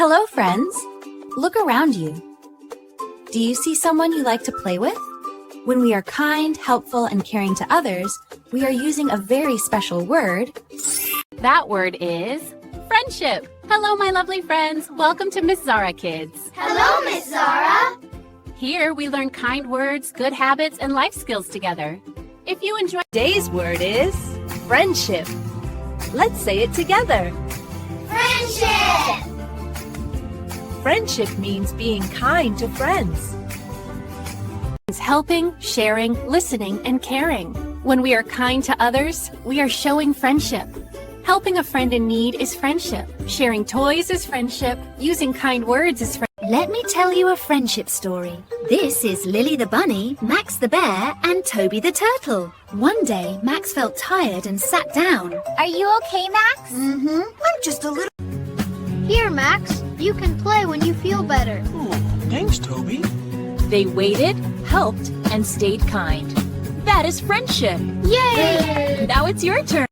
Hello, friends. Look around you. Do you see someone you like to play with? When we are kind, helpful, and caring to others, we are using a very special word. That word is friendship. Hello, my lovely friends. Welcome to Miss Zara Kids. Hello, Miss Zara. Here we learn kind words, good habits, and life skills together. If you enjoy Today's word is friendship. Let's say it together. Friendship. Friendship means being kind to friends. is helping, sharing, listening, and caring. When we are kind to others, we are showing friendship. Helping a friend in need is friendship. Sharing toys is friendship. Using kind words is friendship. Let me tell you a friendship story. This is Lily the bunny, Max the bear, and Toby the turtle. One day, Max felt tired and sat down. Are you okay, Max? I'm just a little... Here, Max. You can play when you feel better. Oh, thanks, Toby. They waited, helped, and stayed kind. That is friendship. Yay! Now it's your turn.